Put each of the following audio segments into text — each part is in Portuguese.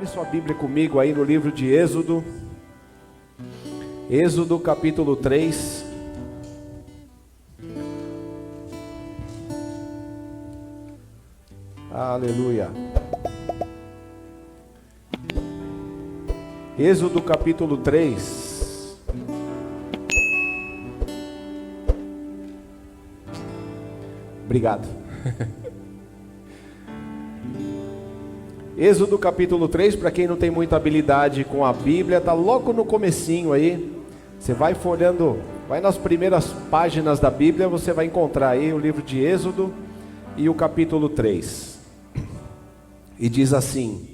Abre sua Bíblia comigo aí no livro de Êxodo. Êxodo capítulo 3. Aleluia. Êxodo capítulo 3. Obrigado. Êxodo capítulo 3, para quem não tem muita habilidade com a Bíblia, está logo no comecinho aí. Você vai folhando, vai nas primeiras páginas da Bíblia, você vai encontrar aí o livro de Êxodo e o capítulo 3. E diz assim: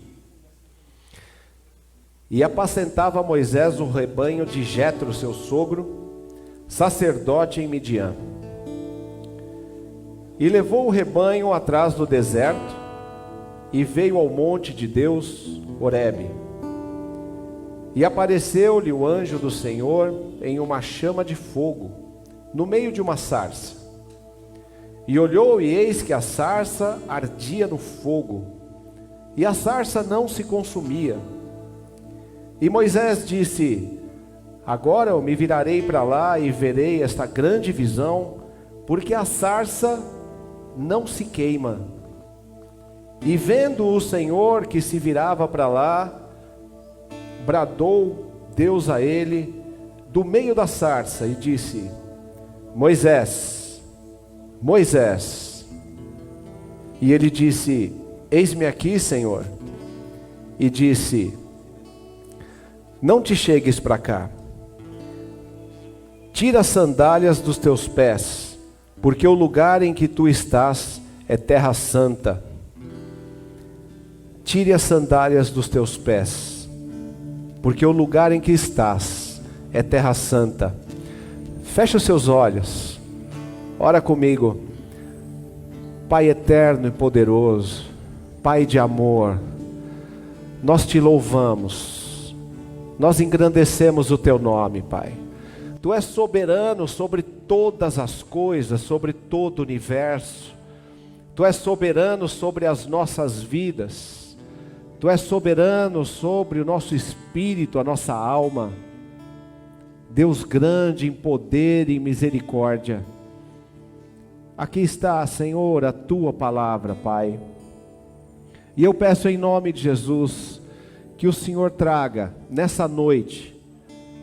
E apacentava Moisés o rebanho de Jetro, seu sogro, sacerdote em Midian. E levou o rebanho atrás do deserto, e veio ao monte de Deus, Horebe. E apareceu-lhe o anjo do Senhor em uma chama de fogo, no meio de uma sarça. E olhou, e eis que a sarça ardia no fogo, e a sarça não se consumia. E Moisés disse: Agora eu me virarei para lá e verei esta grande visão, porque a sarça não se queima. E vendo o Senhor que se virava para lá, bradou Deus a ele do meio da sarça e disse: Moisés, Moisés. E ele disse: Eis-me aqui, Senhor. E disse: Não te chegues para cá. Tira as sandálias dos teus pés, porque o lugar em que tu estás é terra santa. Tire as sandálias dos teus pés, porque o lugar em que estás é terra santa. Feche os seus olhos, ora comigo. Pai eterno e poderoso, Pai de amor, nós te louvamos, nós engrandecemos o teu nome, Pai. Tu és soberano sobre todas as coisas, sobre todo o universo. Tu és soberano sobre as nossas vidas. Tu és soberano sobre o nosso espírito, a nossa alma. Deus grande em poder e misericórdia. Aqui está, Senhor, a tua palavra, Pai. E eu peço em nome de Jesus que o Senhor traga nessa noite.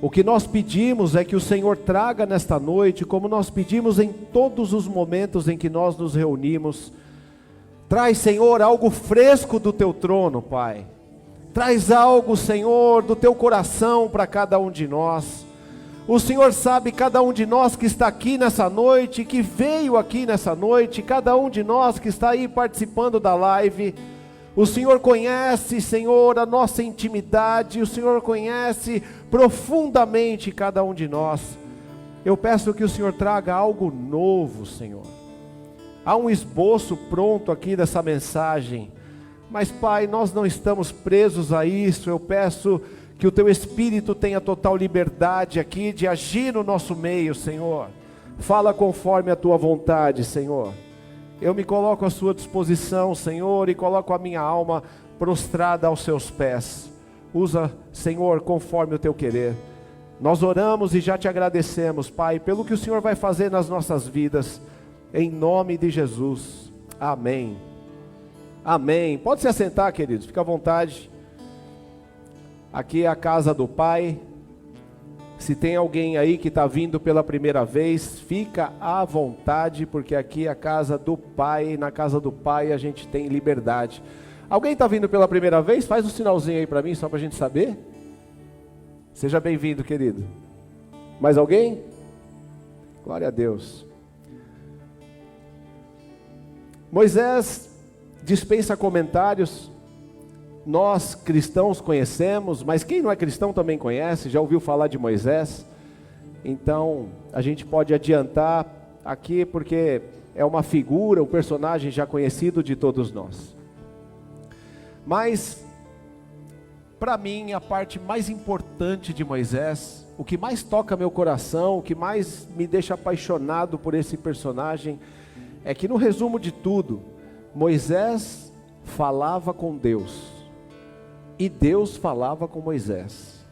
O que nós pedimos é que o Senhor traga nesta noite, como nós pedimos em todos os momentos em que nós nos reunimos. Traz, Senhor, algo fresco do teu trono, Pai. Traz algo, Senhor, do teu coração para cada um de nós. O Senhor sabe cada um de nós que está aqui nessa noite, que veio aqui nessa noite, cada um de nós que está aí participando da live. O Senhor conhece, Senhor, a nossa intimidade. O Senhor conhece profundamente cada um de nós. Eu peço que o Senhor traga algo novo, Senhor. Há um esboço pronto aqui dessa mensagem, mas Pai, nós não estamos presos a isso. Eu peço que o Teu Espírito tenha total liberdade aqui de agir no nosso meio, Senhor. Fala conforme a Tua vontade, Senhor. Eu me coloco à Sua disposição, Senhor, e coloco a minha alma prostrada aos Seus pés. Usa, Senhor, conforme o Teu querer. Nós oramos e já Te agradecemos, Pai, pelo que o Senhor vai fazer nas nossas vidas. Em nome de Jesus, amém. Amém. Pode se assentar, queridos, fica à vontade. Aqui é a casa do Pai. Se tem alguém aí que está vindo pela primeira vez, fica à vontade, porque aqui é a casa do Pai. Na casa do Pai a gente tem liberdade. Alguém está vindo pela primeira vez? Faz um sinalzinho aí para mim, só para a gente saber. Seja bem-vindo, querido. Mais alguém? Glória a Deus. Moisés dispensa comentários. Nós cristãos conhecemos, mas quem não é cristão também conhece, já ouviu falar de Moisés. Então a gente pode adiantar aqui, porque é uma figura, um personagem já conhecido de todos nós. Mas para mim a parte mais importante de Moisés, o que mais toca meu coração, o que mais me deixa apaixonado por esse personagem, é que no resumo de tudo, Moisés falava com Deus. e Deus falava com Moisés.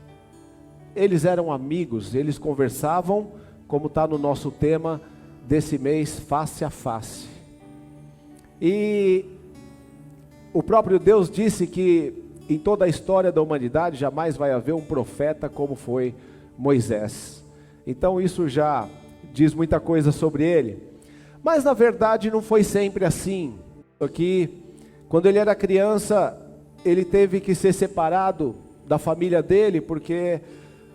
Eles eram amigos, eles conversavam, como está no nosso tema desse mês, face a face. E o próprio Deus disse que em toda a história da humanidade jamais vai haver um profeta como foi Moisés. Então isso já diz muita coisa sobre ele. Mas na verdade não foi sempre assim. Aqui, quando ele era criança, ele teve que ser separado da família dele, porque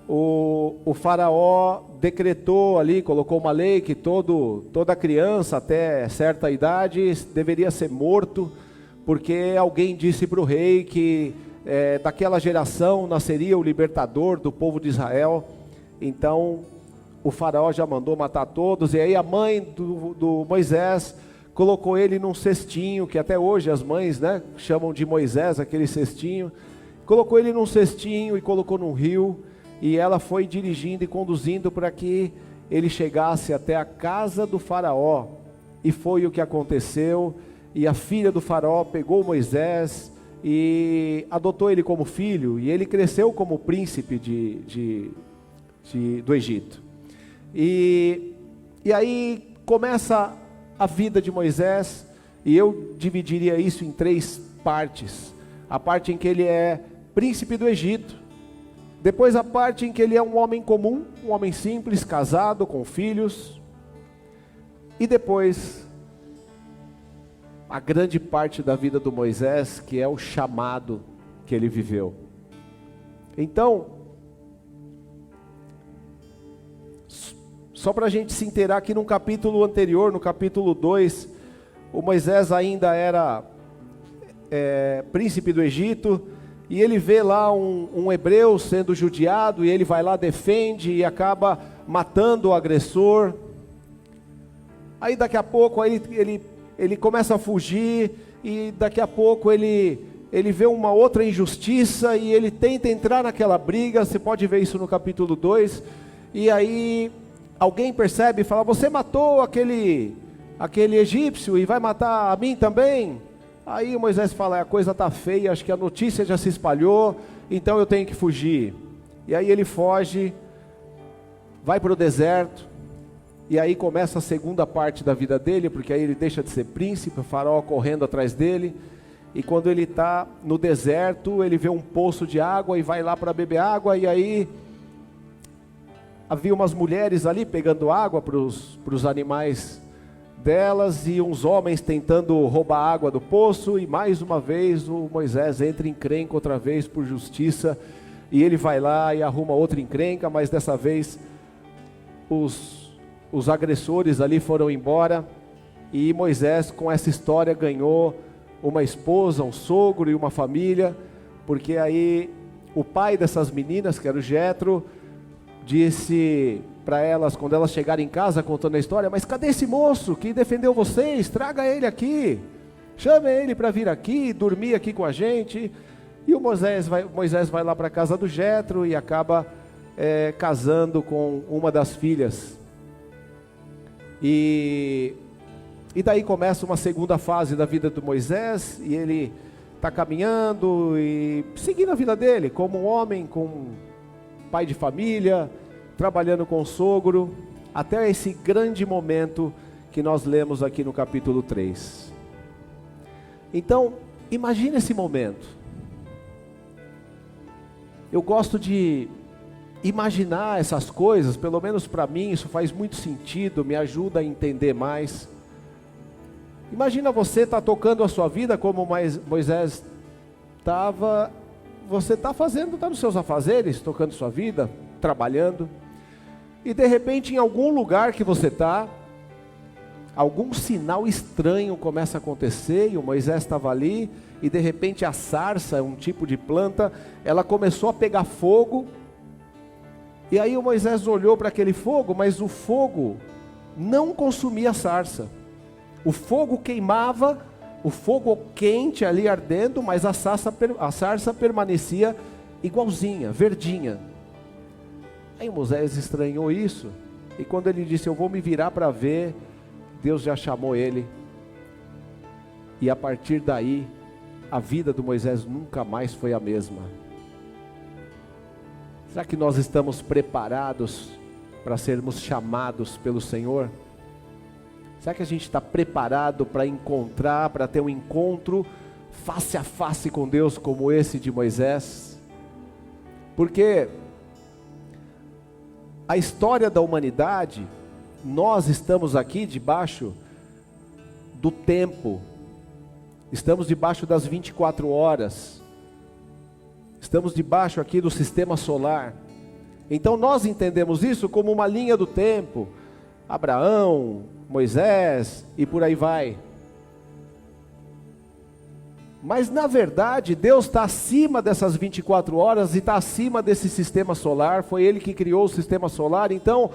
o faraó decretou ali, colocou uma lei que toda criança até certa idade deveria ser morto, porque alguém disse para o rei que daquela geração nasceria o libertador do povo de Israel. Então o faraó já mandou matar todos, e aí a mãe do Moisés colocou ele num cestinho, que até hoje as mães, né, chamam de Moisés, aquele cestinho. Colocou ele num cestinho e colocou num rio, e ela foi dirigindo e conduzindo para que ele chegasse até a casa do faraó. E foi o que aconteceu, e a filha do faraó pegou Moisés e adotou ele como filho, e ele cresceu como príncipe do Egito. E aí começa a vida de Moisés, e eu dividiria isso em 3 partes. A parte em que ele é príncipe do Egito, depois a parte em que ele é um homem comum, um homem simples, casado, com filhos, e depois a grande parte da vida do Moisés, que é o chamado que ele viveu. Então, só para a gente se inteirar que no capítulo anterior, no capítulo 2, o Moisés ainda era príncipe do Egito, e ele vê lá um hebreu sendo judiado, e ele vai lá, defende e acaba matando o agressor. Aí daqui a pouco ele começa a fugir, e daqui a pouco ele vê uma outra injustiça, e ele tenta entrar naquela briga. Você pode ver isso no capítulo 2, e aí alguém percebe e fala: você matou aquele egípcio e vai matar a mim também? Aí Moisés fala: a coisa está feia, acho que a notícia já se espalhou, então eu tenho que fugir. E aí ele foge, vai para o deserto, e aí começa a segunda parte da vida dele, porque aí ele deixa de ser príncipe, o faraó correndo atrás dele, e quando ele está no deserto, ele vê um poço de água e vai lá para beber água, e aí havia umas mulheres ali pegando água para os animais delas, e uns homens tentando roubar água do poço, e mais uma vez o Moisés entra em encrenca outra vez por justiça, e ele vai lá e arruma outra encrenca, mas dessa vez os agressores ali foram embora, e Moisés com essa história ganhou uma esposa, um sogro e uma família, porque aí o pai dessas meninas, que era o Jetro, disse para elas, quando elas chegarem em casa contando a história: mas cadê esse moço que defendeu vocês? Traga ele aqui, chame ele para vir aqui, dormir aqui com a gente. E o Moisés vai lá para a casa do Jetro e acaba casando com uma das filhas. E daí começa uma segunda fase da vida do Moisés, e ele está caminhando e seguindo a vida dele, como um homem, com pai de família, trabalhando com o sogro, até esse grande momento que nós lemos aqui no capítulo 3. Então, imagine esse momento. Eu gosto de imaginar essas coisas, pelo menos para mim isso faz muito sentido, me ajuda a entender mais. Imagina você estar tocando a sua vida como Moisés estava. Você está nos seus afazeres, tocando sua vida, trabalhando, e de repente em algum lugar que você está, algum sinal estranho começa a acontecer, e o Moisés estava ali, e de repente a sarça, um tipo de planta, ela começou a pegar fogo, e aí o Moisés olhou para aquele fogo, mas o fogo não consumia a sarça, o fogo queimava, o fogo quente ali ardendo, mas a sarça permanecia igualzinha, verdinha. Aí Moisés estranhou isso, e quando ele disse: eu vou me virar para ver, Deus já chamou ele, e a partir daí, a vida do Moisés nunca mais foi a mesma. Será que nós estamos preparados para sermos chamados pelo Senhor? Será que a gente está preparado para ter um encontro face a face com Deus como esse de Moisés? Porque a história da humanidade, nós estamos aqui debaixo do tempo, estamos debaixo das 24 horas, estamos debaixo aqui do sistema solar. Então nós entendemos isso como uma linha do tempo, Abraão, Moisés e por aí vai. Mas na verdade Deus está acima dessas 24 horas e está acima desse sistema solar. Foi Ele que criou o sistema solar. Então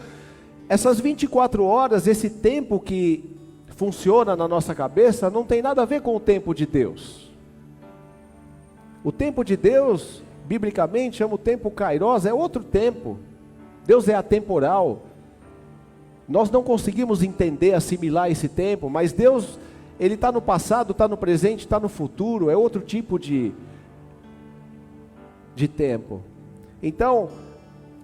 essas 24 horas, esse tempo que funciona na nossa cabeça, não tem nada a ver com o tempo de Deus. O tempo de Deus, biblicamente, chama o tempo Kairos, é outro tempo. Deus é atemporal. Nós não conseguimos entender, assimilar esse tempo, mas Deus, Ele está no passado, está no presente, está no futuro, é outro tipo de tempo. Então,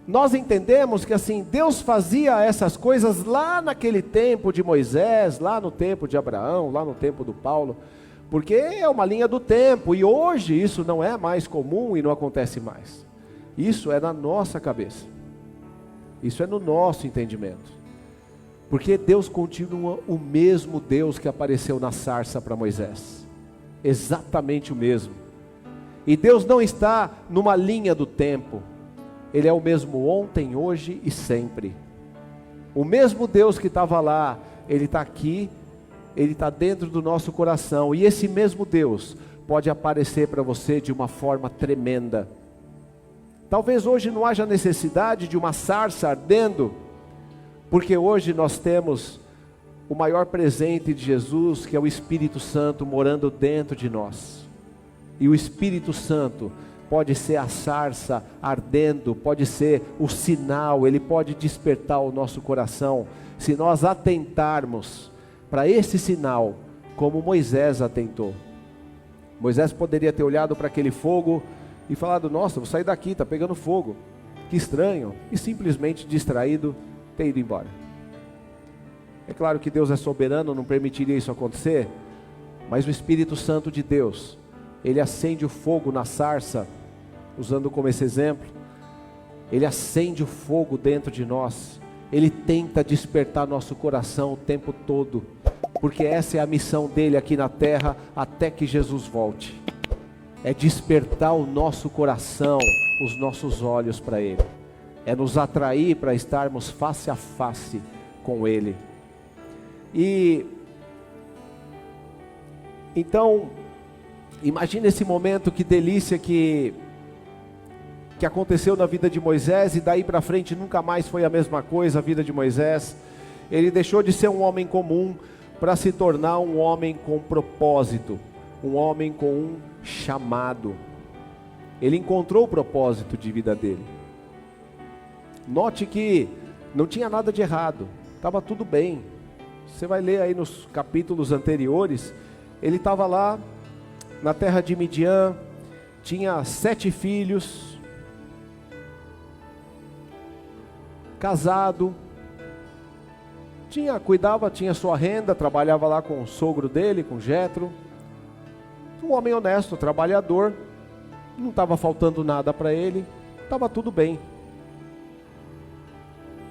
nós entendemos que assim, Deus fazia essas coisas lá naquele tempo de Moisés, lá no tempo de Abraão, lá no tempo do Paulo, porque é uma linha do tempo, e hoje isso não é mais comum e não acontece mais. Isso é na nossa cabeça, isso é no nosso entendimento. Porque Deus continua o mesmo Deus que apareceu na sarça para Moisés. Exatamente o mesmo. E Deus não está numa linha do tempo. Ele é o mesmo ontem, hoje e sempre. O mesmo Deus que estava lá, Ele está aqui, Ele está dentro do nosso coração. E esse mesmo Deus pode aparecer para você de uma forma tremenda. Talvez hoje não haja necessidade de uma sarça ardendo, porque hoje nós temos o maior presente de Jesus, que é o Espírito Santo morando dentro de nós. E o Espírito Santo pode ser a sarça ardendo, pode ser o sinal, ele pode despertar o nosso coração, se nós atentarmos para esse sinal, como Moisés atentou. Moisés poderia ter olhado para aquele fogo e falado: nossa, vou sair daqui, está pegando fogo, que estranho, e simplesmente distraído, ter ido embora. É claro que Deus é soberano, não permitiria isso acontecer, mas o Espírito Santo de Deus, Ele acende o fogo na sarça, usando como esse exemplo, Ele acende o fogo dentro de nós, Ele tenta despertar nosso coração o tempo todo, porque essa é a missão dEle aqui na terra, até que Jesus volte, é despertar o nosso coração, os nossos olhos para Ele, é nos atrair para estarmos face a face com Ele. E então, imagine esse momento, que delícia que aconteceu na vida de Moisés, e daí para frente nunca mais foi a mesma coisa a vida de Moisés. Ele deixou de ser um homem comum para se tornar um homem com propósito, um homem com um chamado. Ele encontrou o propósito de vida dele. Note que não tinha nada de errado, estava tudo bem. Você vai ler aí nos capítulos anteriores, ele estava lá na terra de Midian, tinha 7 filhos, casado, cuidava, tinha sua renda, trabalhava lá com o sogro dele, com Jetro, um homem honesto, trabalhador, não estava faltando nada para ele, estava tudo bem.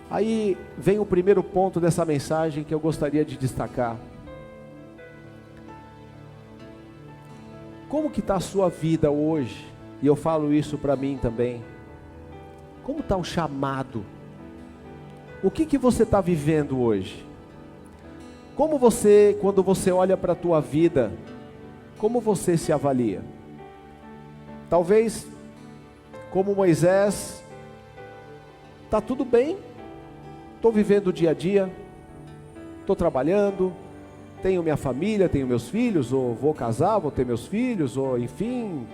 Aí vem o primeiro ponto dessa mensagem que eu gostaria de destacar. Como que está a sua vida hoje? E eu falo isso para mim também. Como está o chamado? O que você está vivendo hoje? Como você, quando você olha para a tua vida, como você se avalia? Talvez, como Moisés, está tudo bem, estou vivendo o dia a dia, estou trabalhando, tenho minha família, tenho meus filhos, ou vou casar, vou ter meus filhos, ou enfim,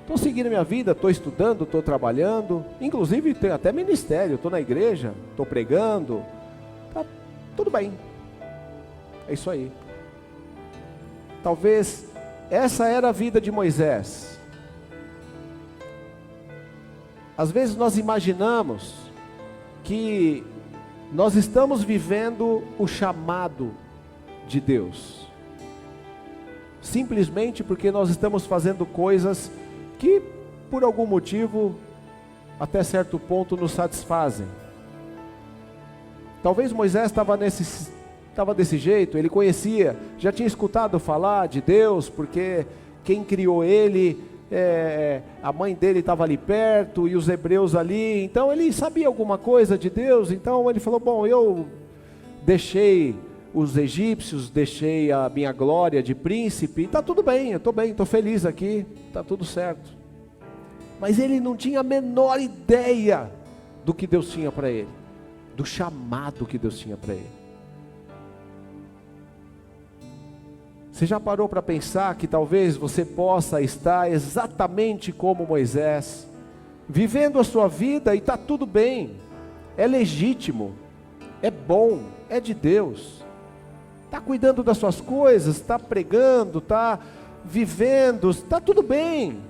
estou seguindo minha vida, estou estudando, estou trabalhando, inclusive tenho até ministério, estou na igreja, estou pregando, tá tudo bem, é isso aí. Talvez Essa era a vida de Moisés. Às vezes nós imaginamos que nós estamos vivendo o chamado de Deus, simplesmente porque nós estamos fazendo coisas que, por algum motivo, até certo ponto nos satisfazem. Talvez Moisés estava desse jeito, ele conhecia, já tinha escutado falar de Deus, porque quem criou ele, a mãe dele estava ali perto, e os hebreus ali, então ele sabia alguma coisa de Deus. Então ele falou, bom, eu deixei os egípcios, deixei a minha glória de príncipe, está tudo bem, eu estou bem, estou feliz aqui, está tudo certo. Mas ele não tinha a menor ideia do que Deus tinha para ele, do chamado que Deus tinha para ele. Você já parou para pensar que talvez você possa estar exatamente como Moisés, vivendo a sua vida e está tudo bem, é legítimo, é bom, é de Deus, está cuidando das suas coisas, está pregando, está vivendo, está tudo bem,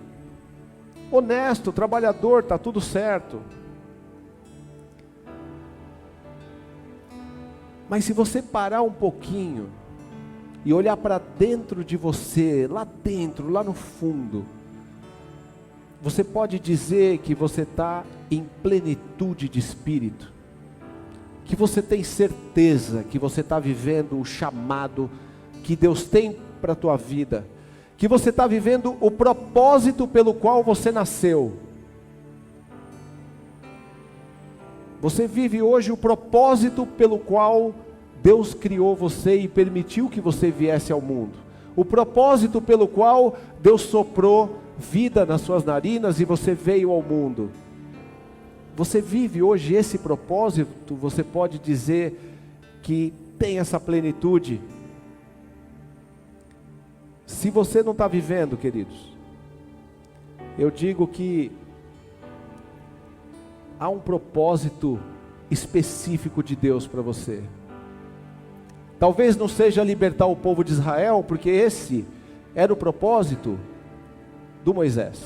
honesto, trabalhador, está tudo certo. Mas se você parar um pouquinho e olhar para dentro de você, lá dentro, lá no fundo, você pode dizer que você está em plenitude de espírito, que você tem certeza que você está vivendo o chamado que Deus tem para a tua vida, que você está vivendo o propósito pelo qual você nasceu. Você vive hoje o propósito pelo qual Deus criou você e permitiu que você viesse ao mundo. O propósito pelo qual Deus soprou vida nas suas narinas e você veio ao mundo. Você vive hoje esse propósito, você pode dizer que tem essa plenitude. Se você não está vivendo, queridos, eu digo que há um propósito específico de Deus para você. Talvez não seja libertar o povo de Israel, porque esse era o propósito do Moisés.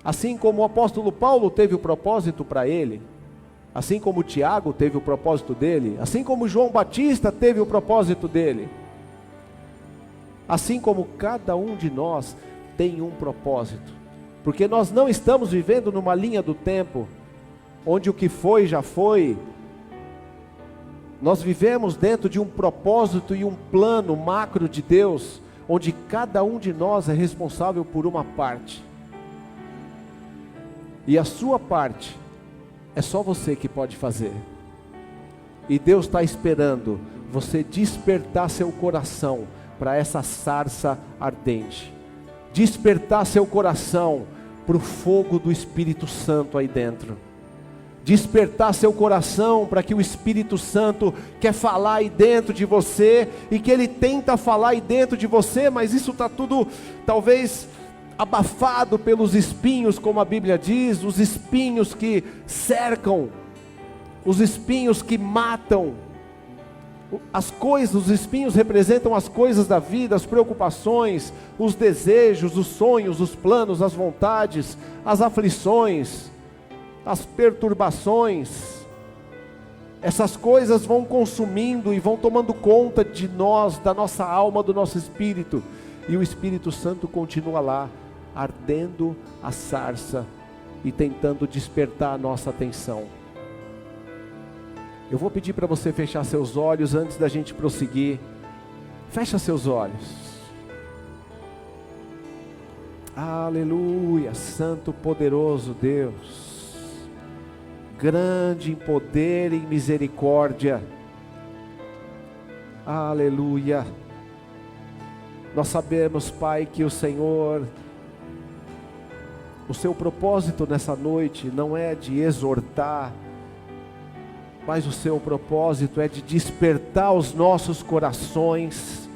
Assim como o apóstolo Paulo teve o propósito para ele, assim como Tiago teve o propósito dele, assim como João Batista teve o propósito dele, assim como cada um de nós tem um propósito, porque nós não estamos vivendo numa linha do tempo, onde o que foi já foi. Nós vivemos dentro de um propósito e um plano macro de Deus, onde cada um de nós é responsável por uma parte, e a sua parte é só você que pode fazer, e Deus está esperando você despertar seu coração para essa sarça ardente, despertar seu coração para o fogo do Espírito Santo aí dentro, despertar seu coração para que o Espírito Santo quer falar aí dentro de você, e que Ele tenta falar aí dentro de você, mas isso está tudo talvez abafado pelos espinhos, como a Bíblia diz, os espinhos que cercam, os espinhos que matam, as coisas, os espinhos representam as coisas da vida, as preocupações, os desejos, os sonhos, os planos, as vontades, as aflições, as perturbações. Essas coisas vão consumindo e vão tomando conta de nós, da nossa alma, do nosso espírito, e o Espírito Santo continua lá, ardendo a sarça e tentando despertar a nossa atenção. Eu vou pedir para você fechar seus olhos antes da gente prosseguir. Fecha seus olhos. Aleluia, Santo poderoso Deus, grande em poder e em misericórdia. Aleluia. Nós sabemos, Pai, que o Senhor, o seu propósito nessa noite não é de exortar, mas o seu propósito é de despertar os nossos corações.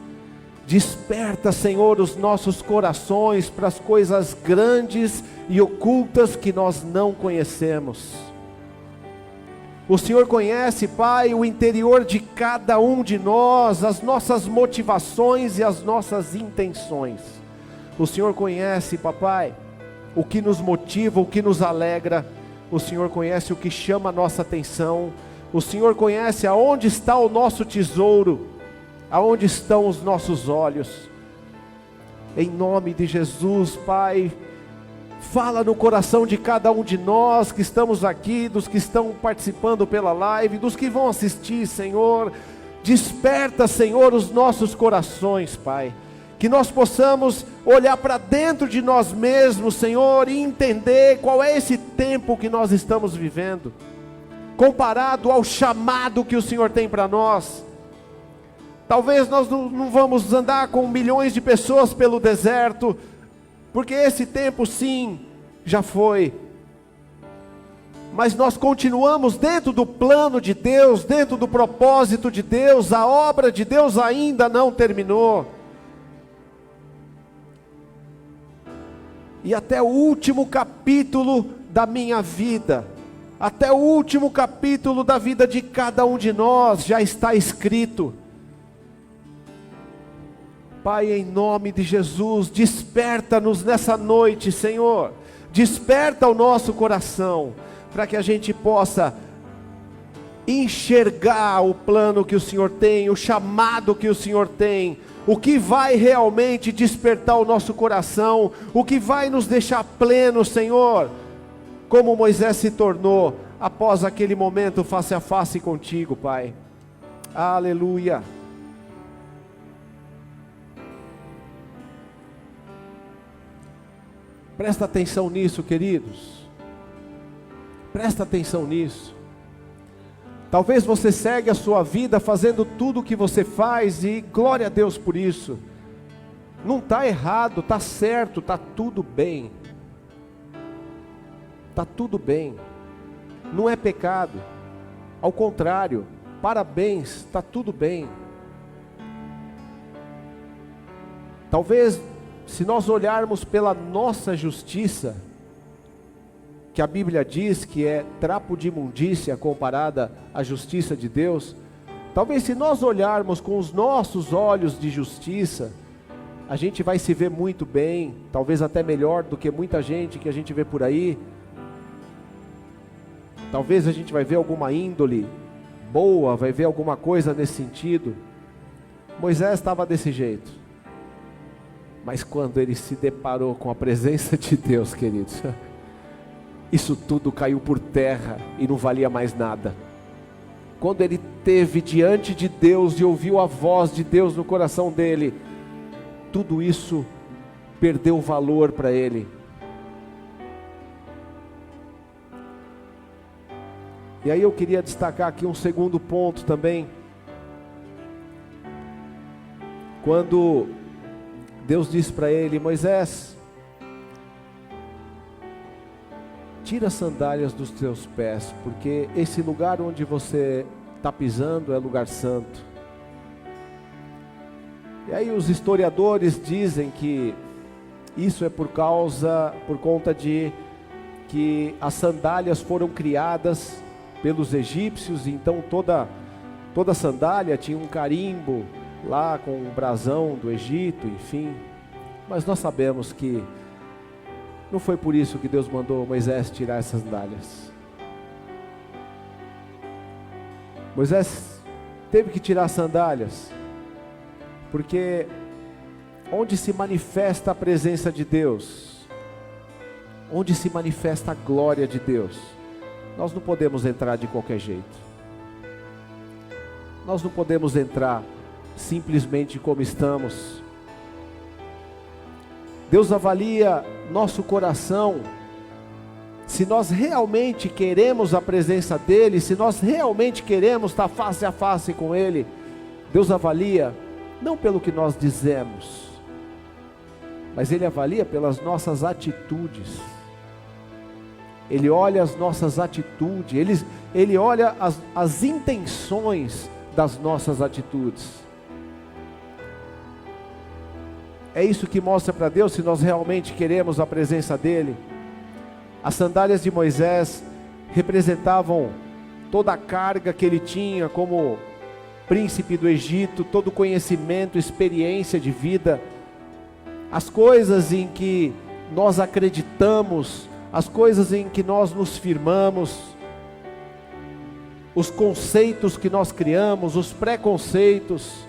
Desperta, Senhor, os nossos corações para as coisas grandes e ocultas que nós não conhecemos. O Senhor conhece, Pai, o interior de cada um de nós, as nossas motivações e as nossas intenções. O Senhor conhece, Papai, o que nos motiva, o que nos alegra. O Senhor conhece o que chama a nossa atenção. O Senhor conhece aonde está o nosso tesouro, aonde estão os nossos olhos. Em nome de Jesus, Pai, fala no coração de cada um de nós que estamos aqui, dos que estão participando pela live, dos que vão assistir, Senhor. Desperta, Senhor, os nossos corações, Pai. Que nós possamos olhar para dentro de nós mesmos, Senhor, e entender qual é esse tempo que nós estamos vivendo, comparado ao chamado que o Senhor tem para nós. Talvez nós não vamos andar com milhões de pessoas pelo deserto, porque esse tempo sim, já foi. Mas nós continuamos dentro do plano de Deus, dentro do propósito de Deus. A obra de Deus ainda não terminou. E até o último capítulo da minha vida, até o último capítulo da vida de cada um de nós, já está escrito. Pai, em nome de Jesus, desperta-nos nessa noite, Senhor. Desperta o nosso coração, para que a gente possa enxergar o plano que o Senhor tem, o chamado que o Senhor tem, o que vai realmente despertar o nosso coração, o que vai nos deixar plenos, Senhor, como Moisés se tornou após aquele momento face a face contigo, Pai. Aleluia. Presta atenção nisso, queridos. Presta atenção nisso. Talvez você segue a sua vida fazendo tudo o que você faz e glória a Deus por isso. Não está errado, está certo, está tudo bem. Está tudo bem. Não é pecado. Ao contrário, parabéns, está tudo bem. Talvez, se nós olharmos pela nossa justiça, que a Bíblia diz que é trapo de imundícia comparada à justiça de Deus, talvez se nós olharmos com os nossos olhos de justiça, a gente vai se ver muito bem, talvez até melhor do que muita gente que a gente vê por aí. Talvez a gente vai ver alguma índole boa, vai ver alguma coisa nesse sentido. Moisés estava desse jeito, mas quando ele se deparou com a presença de Deus, queridos, isso tudo caiu por terra e não valia mais nada. Quando ele esteve diante de Deus e ouviu a voz de Deus no coração dele, tudo isso perdeu valor para ele. E aí eu queria destacar aqui um segundo ponto também. Quando Deus disse para ele: Moisés, tira as sandálias dos teus pés, porque esse lugar onde você está pisando é lugar santo. E aí os historiadores dizem que isso é por conta de que as sandálias foram criadas pelos egípcios, então toda sandália tinha um carimbo lá com o brasão do Egito, enfim. Mas nós sabemos que não foi por isso que Deus mandou Moisés tirar essas sandálias. Moisés teve que tirar as sandálias, porque onde se manifesta a presença de Deus, onde se manifesta a glória de Deus, nós não podemos entrar de qualquer jeito. Nós não podemos entrar simplesmente como estamos. Deus avalia nosso coração, se nós realmente queremos a presença dEle, se nós realmente queremos estar face a face com Ele. Deus avalia, não pelo que nós dizemos, mas Ele avalia pelas nossas atitudes. Ele olha as nossas atitudes, Ele olha as intenções das nossas atitudes. É isso que mostra para Deus se nós realmente queremos a presença dEle. As sandálias de Moisés representavam toda a carga que ele tinha como príncipe do Egito, todo o conhecimento, experiência de vida, as coisas em que nós acreditamos, as coisas em que nós nos firmamos, os conceitos que nós criamos, os preconceitos.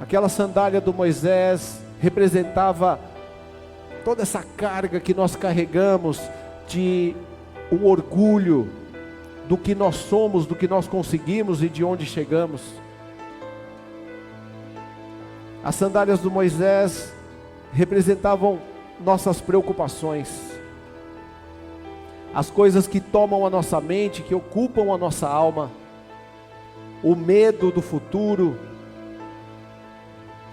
Aquela sandália do Moisés representava toda essa carga que nós carregamos de um orgulho do que nós somos, do que nós conseguimos e de onde chegamos. As sandálias do Moisés representavam nossas preocupações, as coisas que tomam a nossa mente, que ocupam a nossa alma, o medo do futuro,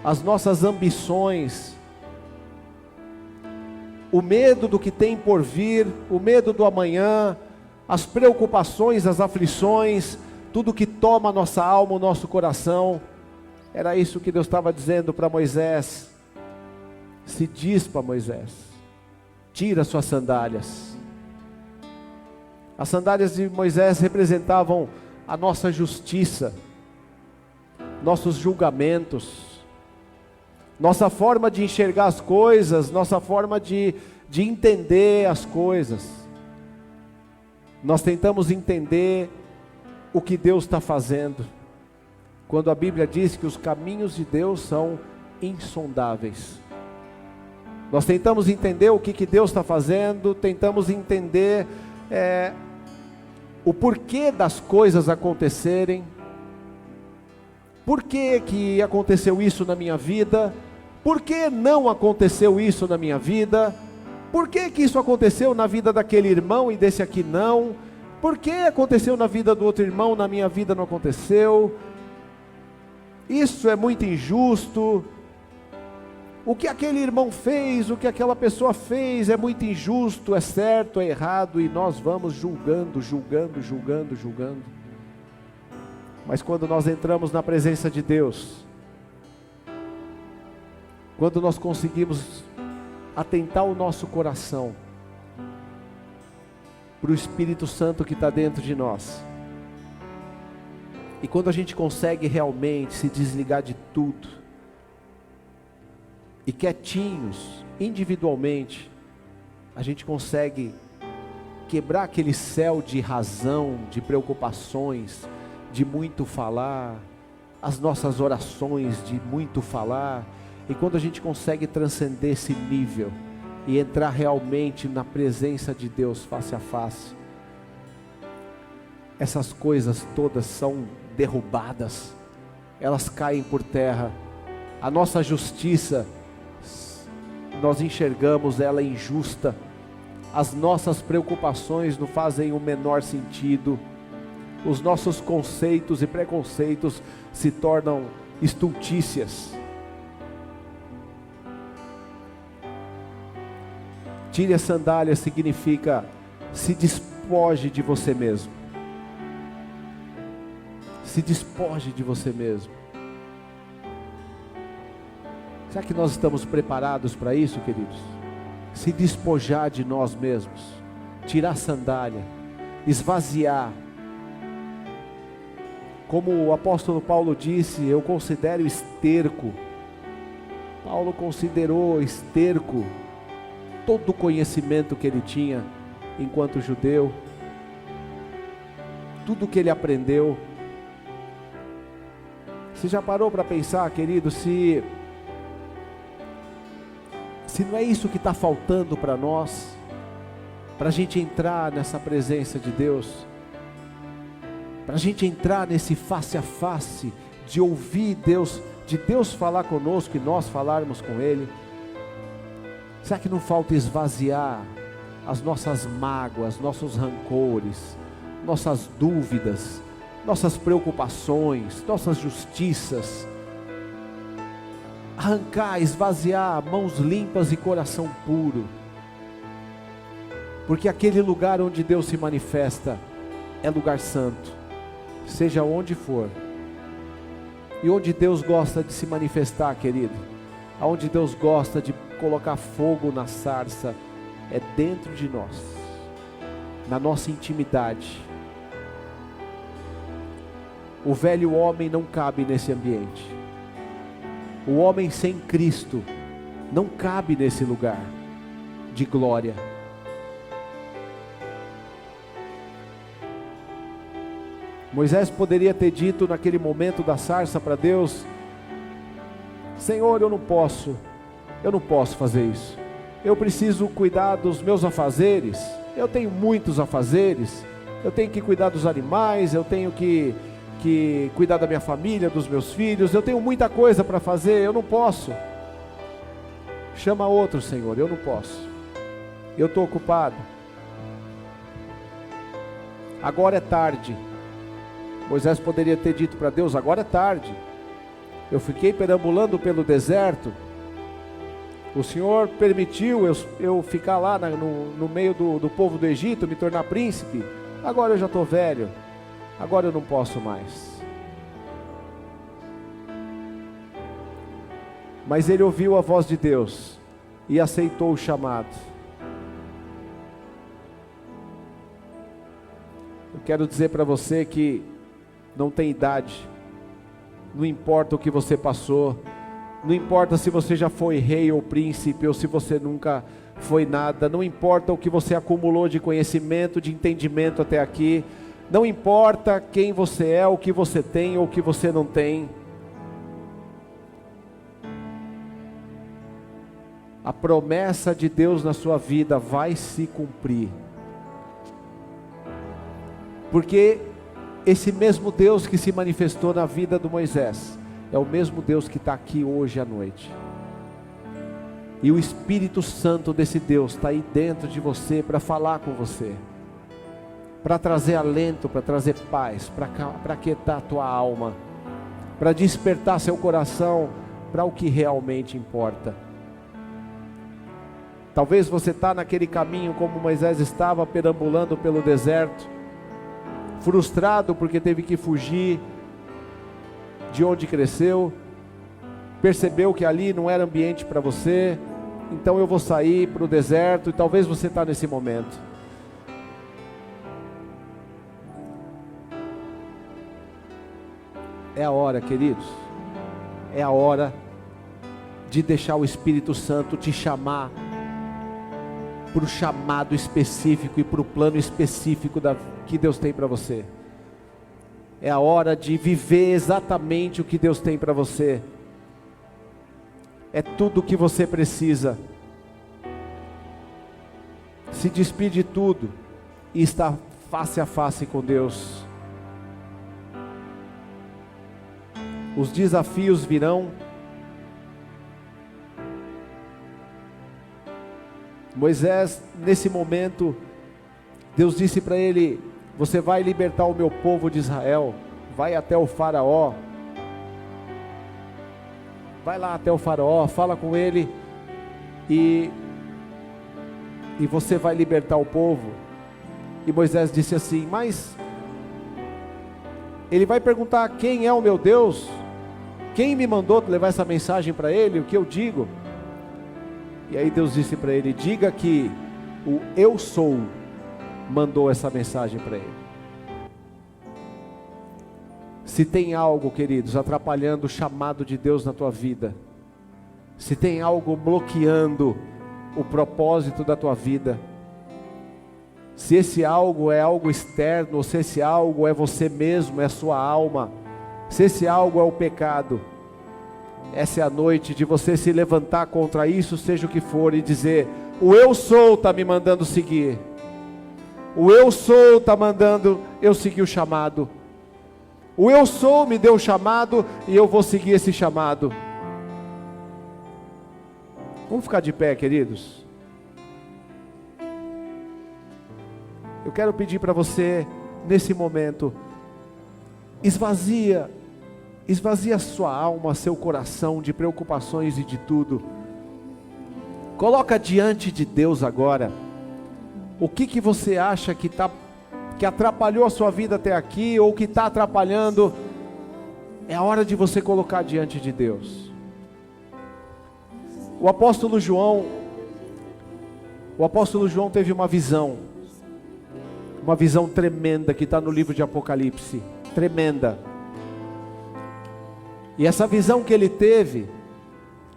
as nossas ambições, o medo do que tem por vir, o medo do amanhã, as preocupações, as aflições, tudo que toma a nossa alma, o nosso coração. Era isso que Deus estava dizendo para Moisés: se dispa, Moisés, tira suas sandálias. As sandálias de Moisés representavam a nossa justiça, nossos julgamentos, nossa forma de enxergar as coisas, nossa forma de entender as coisas. Nós tentamos entender o que Deus está fazendo, quando a Bíblia diz que os caminhos de Deus são insondáveis. Nós tentamos entender o que Deus está fazendo, tentamos entender o porquê das coisas acontecerem, por que aconteceu isso na minha vida, por que não aconteceu isso na minha vida, por que isso aconteceu na vida daquele irmão e desse aqui não, por que aconteceu na vida do outro irmão, na minha vida não aconteceu, isso é muito injusto, o que aquele irmão fez, o que aquela pessoa fez é muito injusto, é certo, é errado, e nós vamos julgando. Mas quando nós entramos na presença de Deus, quando nós conseguimos atentar o nosso coração para o Espírito Santo que está dentro de nós, e quando a gente consegue realmente se desligar de tudo, e quietinhos, individualmente, a gente consegue quebrar aquele céu de razão, de preocupações, de muito falar, as nossas orações de muito falar, e quando a gente consegue transcender esse nível, e entrar realmente na presença de Deus face a face, essas coisas todas são derrubadas, elas caem por terra. A nossa justiça, nós enxergamos ela injusta, as nossas preocupações não fazem o menor sentido, os nossos conceitos e preconceitos se tornam estultícias. Tire a sandália significa se despoje de você mesmo, se despoje de você mesmo. Será que nós estamos preparados para isso, queridos? Se despojar de nós mesmos, tirar a sandália, esvaziar. Como o apóstolo Paulo disse, eu considero esterco. Paulo considerou esterco todo o conhecimento que ele tinha enquanto judeu, tudo que ele aprendeu. Você já parou para pensar, querido, se não é isso que está faltando para nós, para a gente entrar nessa presença de Deus, para a gente entrar nesse face a face, de ouvir Deus, de Deus falar conosco e nós falarmos com Ele? Será que não falta esvaziar as nossas mágoas, nossos rancores, nossas dúvidas, nossas preocupações, nossas justiças? Arrancar, esvaziar, mãos limpas e coração puro, porque aquele lugar onde Deus se manifesta é lugar santo, seja onde for. E onde Deus gosta de se manifestar, querido, aonde Deus gosta de colocar fogo na sarça, é dentro de nós, na nossa intimidade, O velho homem não cabe nesse ambiente. O homem sem Cristo não cabe nesse lugar de glória. Moisés poderia ter dito naquele momento da sarça para Deus: Senhor, eu não posso fazer isso. Eu preciso cuidar dos meus afazeres. Eu tenho muitos afazeres. Eu tenho que cuidar dos animais, eu tenho que cuidar da minha família, dos meus filhos. Eu tenho muita coisa para fazer, eu não posso. Chama outro, Senhor, eu não posso. Eu estou ocupado. Agora é tarde. Moisés poderia ter dito para Deus: agora é tarde. Eu fiquei perambulando pelo deserto. O Senhor permitiu eu ficar lá no meio do povo do Egito, me tornar príncipe. Agora eu já estou velho. Agora eu não posso mais. Mas ele ouviu a voz de Deus e aceitou o chamado. Eu quero dizer para você que não tem idade. Não importa o que você passou. Não importa se você já foi rei ou príncipe, ou se você nunca foi nada. Não importa o que você acumulou de conhecimento, de entendimento até aqui. Não importa quem você é, o que você tem ou o que você não tem. A promessa de Deus na sua vida vai se cumprir. Porque esse mesmo Deus que se manifestou na vida do Moisés é o mesmo Deus que está aqui hoje à noite. E o Espírito Santo desse Deus está aí dentro de você para falar com você, para trazer alento, para trazer paz, para aquietar a tua alma, para despertar seu coração para o que realmente importa. Talvez você está naquele caminho como Moisés estava, perambulando pelo deserto, frustrado porque teve que fugir de onde cresceu, percebeu que ali não era ambiente para você, então eu vou sair para o deserto. E talvez você está nesse momento. É a hora, queridos, é a hora de deixar o Espírito Santo te chamar para o chamado específico e para o plano específico que Deus tem para você. É a hora de viver exatamente o que Deus tem para você. É tudo o que você precisa. Se despir de tudo e estar face a face com Deus. Os desafios virão. Moisés, nesse momento, Deus disse para ele: você vai libertar o meu povo de Israel. Vai até o faraó. Vai lá até o faraó, fala com ele e você vai libertar o povo. E Moisés disse assim: mas ele vai perguntar: quem é o meu Deus? Quem me mandou levar essa mensagem para ele? O que eu digo? E aí Deus disse para ele: diga que o Eu Sou mandou essa mensagem para ele. Se tem algo, queridos, atrapalhando o chamado de Deus na tua vida, se tem algo bloqueando o propósito da tua vida, se esse algo é algo externo, ou se esse algo é você mesmo, é a sua alma, se esse algo é o pecado, essa é a noite de você se levantar contra isso, seja o que for, e dizer: o Eu Sou está me mandando seguir. O Eu Sou está mandando eu seguir o chamado. O Eu Sou me deu o chamado e eu vou seguir esse chamado. Vamos ficar de pé, queridos. Eu quero pedir para você, nesse momento, esvazia sua alma, seu coração de preocupações e de tudo. Coloca diante de Deus agora o que você acha que atrapalhou a sua vida até aqui, ou que está atrapalhando. É a hora de você colocar diante de Deus. O apóstolo João teve uma visão tremenda que está no livro de Apocalipse, tremenda. E essa visão que ele teve,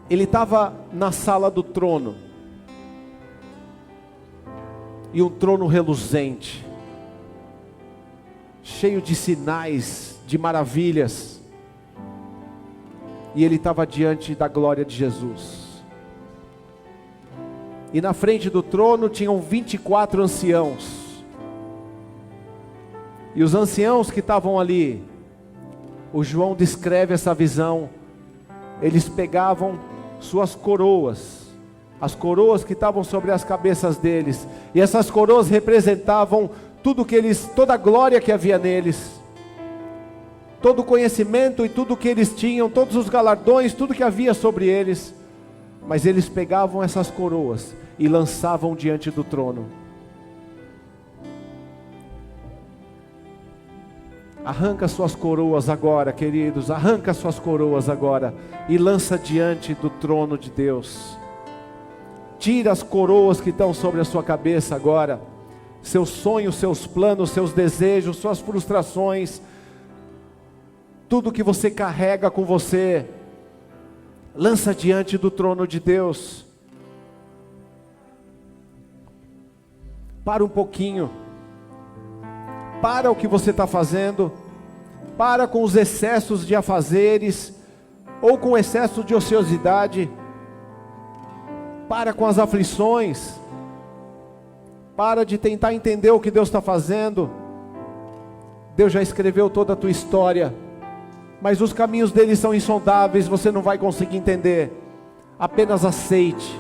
ele estava na sala do trono, e um trono reluzente, cheio de sinais, de maravilhas, e ele estava diante da glória de Jesus. E na frente do trono tinham 24 anciãos, e os anciãos que estavam ali, o João descreve essa visão, eles pegavam suas coroas, as coroas que estavam sobre as cabeças deles, e essas coroas representavam tudo que eles, toda a glória que havia neles, todo o conhecimento e tudo que eles tinham, todos os galardões, tudo que havia sobre eles. Mas eles pegavam essas coroas e lançavam diante do trono. Arranca suas coroas agora, queridos, arranca suas coroas agora e lança diante do trono de Deus. Tira as coroas que estão sobre a sua cabeça agora, seus sonhos, seus planos, seus desejos, suas frustrações, tudo que você carrega com você, lança diante do trono de Deus. Para um pouquinho, para o que você está fazendo, para com os excessos de afazeres, ou com excesso de ociosidade, para com as aflições, para de tentar entender o que Deus está fazendo. Deus já escreveu toda a tua história, mas os caminhos dele são insondáveis, você não vai conseguir entender. Apenas aceite,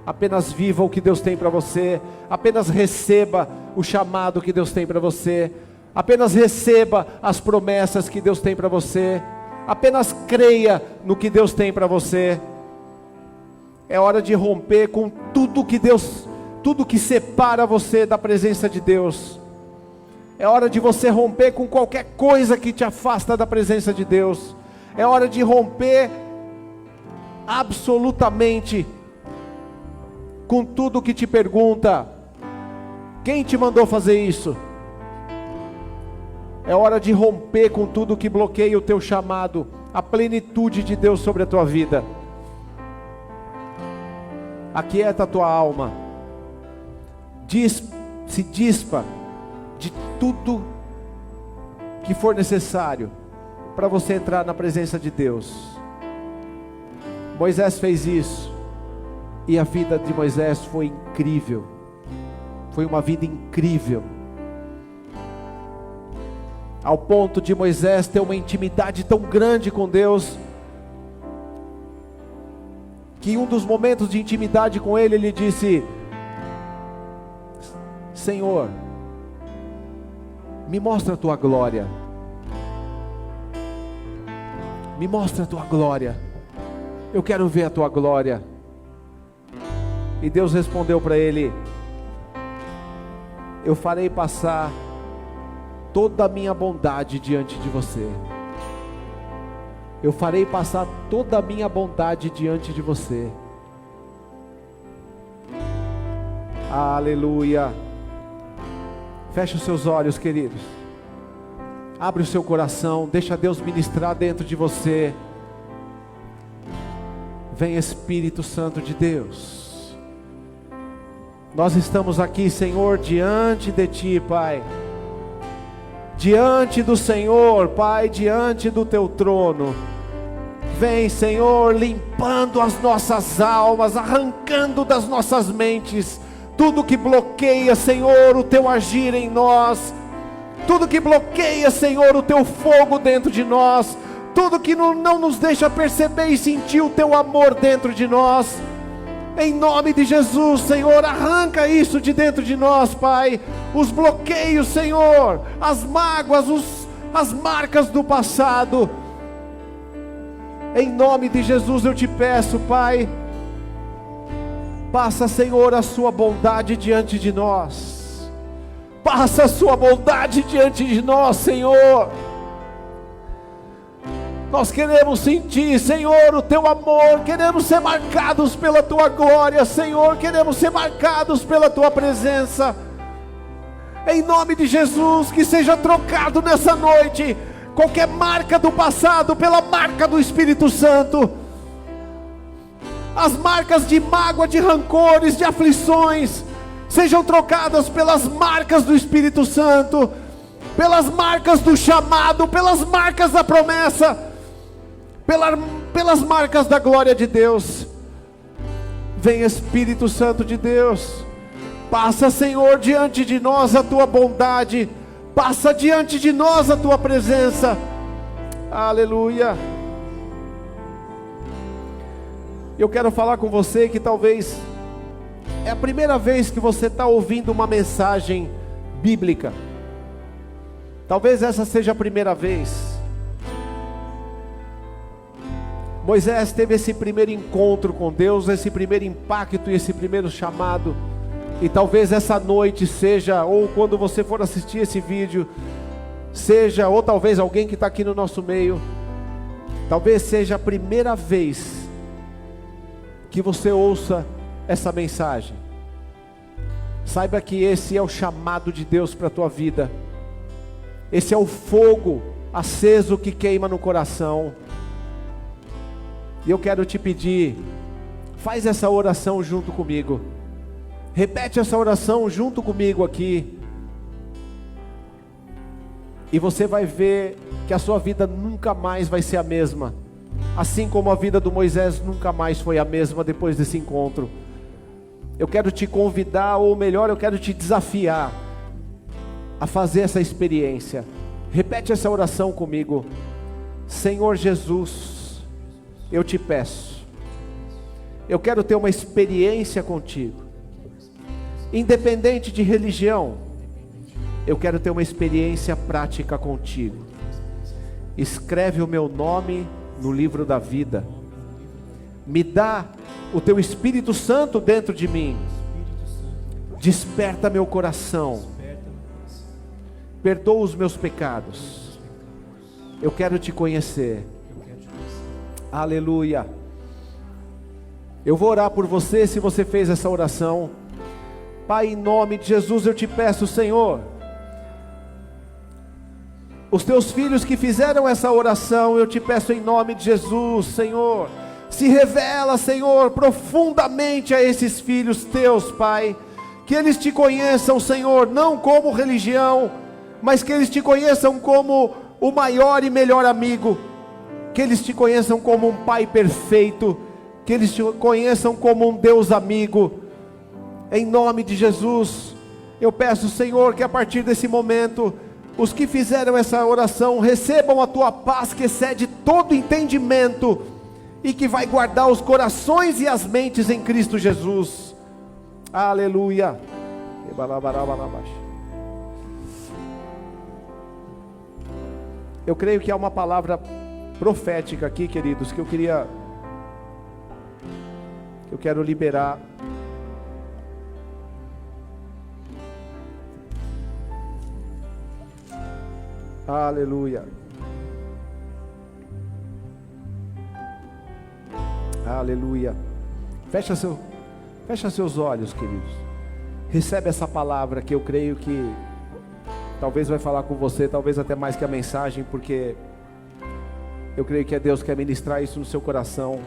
apenas viva o que Deus tem para você, apenas receba o chamado que Deus tem para você, apenas receba as promessas que Deus tem para você, apenas creia no que Deus tem para você. É hora de romper com tudo que Deus, tudo que separa você da presença de Deus. É hora de você romper com qualquer coisa que te afasta da presença de Deus. É hora de romper absolutamente com tudo que te pergunta: quem te mandou fazer isso? É hora de romper com tudo que bloqueia o teu chamado, a plenitude de Deus sobre a tua vida. Aquieta a tua alma, se dispa de tudo que for necessário para você entrar na presença de Deus. Moisés fez isso, e a vida de Moisés foi incrível, foi uma vida incrível, ao ponto de Moisés ter uma intimidade tão grande com Deus, que em um dos momentos de intimidade com ele, ele disse: Senhor, me mostra a tua glória, me mostra a tua glória, eu quero ver a tua glória. E Deus respondeu para ele: eu farei passar toda a minha bondade diante de você, eu farei passar toda a minha bondade diante de você. Aleluia. Feche os seus olhos, queridos, abre o seu coração, deixa Deus ministrar dentro de você. Vem Espírito Santo de Deus, nós estamos aqui, Senhor, diante de Ti, Pai, diante do Senhor, Pai, diante do Teu trono. Vem, Senhor, limpando as nossas almas, arrancando das nossas mentes tudo que bloqueia, Senhor, o Teu agir em nós, tudo que bloqueia, Senhor, o Teu fogo dentro de nós, tudo que não nos deixa perceber e sentir o Teu amor dentro de nós. Em nome de Jesus, Senhor, arranca isso de dentro de nós, Pai, os bloqueios, Senhor, as mágoas, as marcas do passado. Em nome de Jesus eu te peço, Pai, passa, Senhor, a sua bondade diante de nós, passa a sua bondade diante de nós, Senhor. Nós queremos sentir, Senhor, o Teu amor, queremos ser marcados pela Tua glória, Senhor, queremos ser marcados pela Tua presença. Em nome de Jesus, que seja trocado nessa noite qualquer marca do passado, pela marca do Espírito Santo. As marcas de mágoa, de rancores, de aflições, sejam trocadas pelas marcas do Espírito Santo, pelas marcas do chamado, pelas marcas da promessa, pelas marcas da glória de Deus. Vem, Espírito Santo de Deus, passa, Senhor, diante de nós a tua bondade, passa diante de nós a tua presença. Aleluia. Eu quero falar com você que talvez é a primeira vez que você está ouvindo uma mensagem bíblica. Talvez essa seja a primeira vez. Moisés teve esse primeiro encontro com Deus, esse primeiro impacto e esse primeiro chamado. E talvez essa noite seja, ou quando você for assistir esse vídeo, seja, ou talvez alguém que está aqui no nosso meio, talvez seja a primeira vez que você ouça essa mensagem. Saiba que esse é o chamado de Deus para a tua vida. Esse é o fogo aceso que queima no coração. E eu quero te pedir, faz essa oração junto comigo. Repete essa oração junto comigo aqui. E você vai ver que a sua vida nunca mais vai ser a mesma. Assim como a vida do Moisés nunca mais foi a mesma depois desse encontro. Eu quero te convidar, ou melhor, eu quero te desafiar a fazer essa experiência. Repete essa oração comigo. Senhor Jesus, eu te peço, eu quero ter uma experiência contigo. Independente de religião, eu quero ter uma experiência prática contigo. Escreve o meu nome no livro da vida. Me dá o teu Espírito Santo dentro de mim. Desperta meu coração. Perdoa os meus pecados. Eu quero te conhecer. Aleluia. Eu vou orar por você se você fez essa oração. Pai, em nome de Jesus eu te peço, Senhor, os teus filhos que fizeram essa oração, eu te peço em nome de Jesus, Senhor, se revela, Senhor, profundamente a esses filhos teus, Pai, que eles te conheçam, Senhor, não como religião, mas que eles te conheçam como o maior e melhor amigo, que eles te conheçam como um Pai perfeito, que eles te conheçam como um Deus amigo. Em nome de Jesus, eu peço, Senhor, que a partir desse momento, os que fizeram essa oração recebam a tua paz que excede todo entendimento e que vai guardar os corações e as mentes em Cristo Jesus. Aleluia. Eu creio que há uma palavra profética aqui, queridos, que eu quero liberar. Aleluia. Aleluia. Fecha seus olhos, queridos. Recebe essa palavra que eu creio que talvez vai falar com você, talvez até mais que a mensagem, porque eu creio que é Deus que quer ministrar isso no seu coração.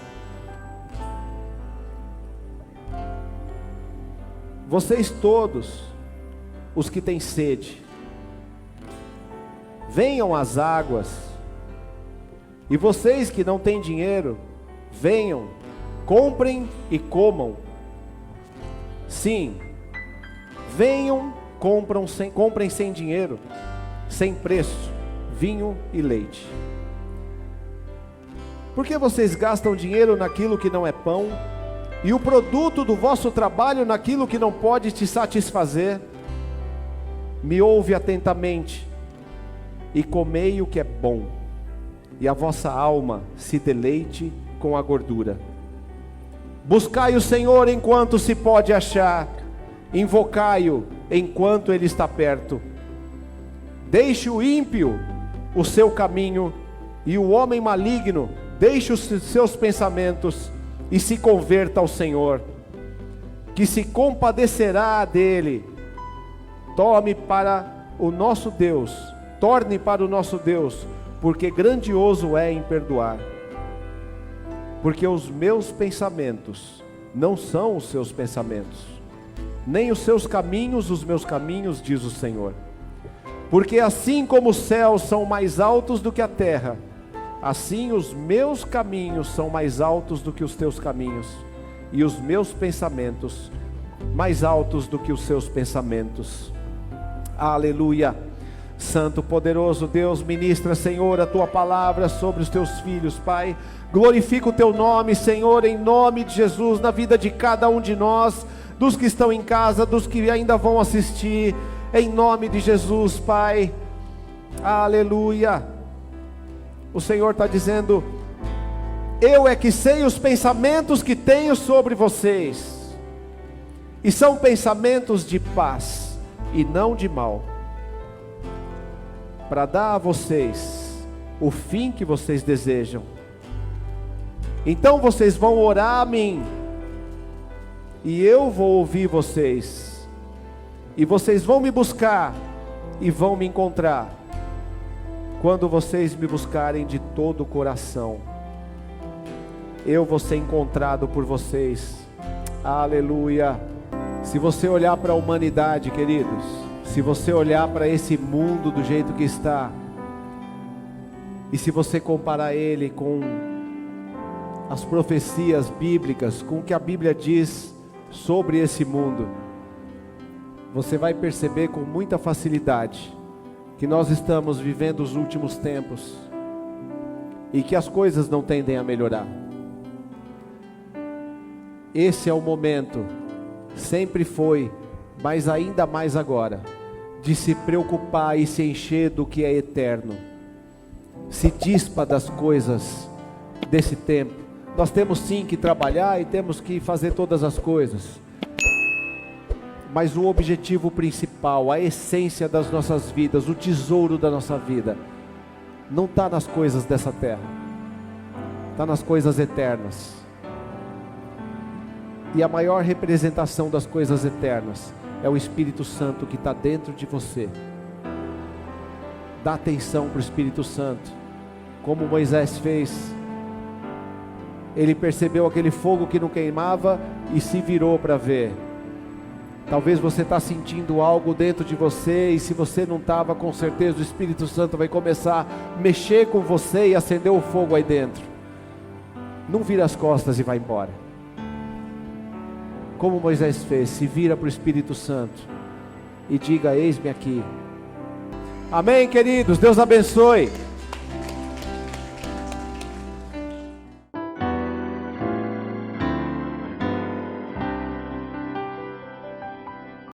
Vocês todos, os que têm sede, venham às águas. E vocês que não têm dinheiro, venham, comprem e comam. Sim, venham, comprem sem dinheiro, sem preço, vinho e leite. Por que vocês gastam dinheiro naquilo que não é pão, e o produto do vosso trabalho naquilo que não pode te satisfazer? Me ouve atentamente, e comei o que é bom, e a vossa alma se deleite com a gordura. Buscai o Senhor enquanto se pode achar, invocai-o enquanto Ele está perto. Deixe o ímpio o seu caminho, e o homem maligno deixe os seus pensamentos, e se converta ao Senhor, que se compadecerá dele. Torne para o nosso Deus porque grandioso é em perdoar. Porque os meus pensamentos não são os seus pensamentos, nem os seus caminhos os meus caminhos, diz o Senhor. Porque assim como os céus são mais altos do que a terra, assim os meus caminhos são mais altos do que os teus caminhos, e os meus pensamentos mais altos do que os seus pensamentos. Aleluia. Santo, poderoso Deus, ministra, Senhor, a tua palavra sobre os teus filhos, Pai. Glorifica o teu nome, Senhor, em nome de Jesus, na vida de cada um de nós, dos que estão em casa, dos que ainda vão assistir, em nome de Jesus, Pai. Aleluia. O Senhor está dizendo: eu é que sei os pensamentos que tenho sobre vocês, e são pensamentos de paz e não de mal, para dar a vocês o fim que vocês desejam. Então vocês vão orar a mim, e eu vou ouvir vocês, e vocês vão me buscar, e vão me encontrar, quando vocês me buscarem de todo o coração. Eu vou ser encontrado por vocês. Aleluia. Se você olhar para a humanidade, queridos, se você olhar para esse mundo do jeito que está, e se você comparar ele com as profecias bíblicas, com o que a Bíblia diz sobre esse mundo, você vai perceber com muita facilidade que nós estamos vivendo os últimos tempos, e que as coisas não tendem a melhorar. Esse é o momento, sempre foi, mas ainda mais agora, de se preocupar e se encher do que é eterno. Se dispa das coisas desse tempo. Nós temos sim que trabalhar e temos que fazer todas as coisas, mas o objetivo principal, a essência das nossas vidas, o tesouro da nossa vida, não está nas coisas dessa terra, está nas coisas eternas. E a maior representação das coisas eternas é o Espírito Santo que está dentro de você. Dá atenção para o Espírito Santo, como Moisés fez. Ele percebeu aquele fogo que não queimava e se virou para ver. Talvez você está sentindo algo dentro de você, e se você não estava, com certeza o Espírito Santo vai começar a mexer com você e acender o fogo aí dentro. Não vira as costas e vai embora. Como Moisés fez, se vira para o Espírito Santo e diga: eis-me aqui. Amém, queridos? Deus abençoe.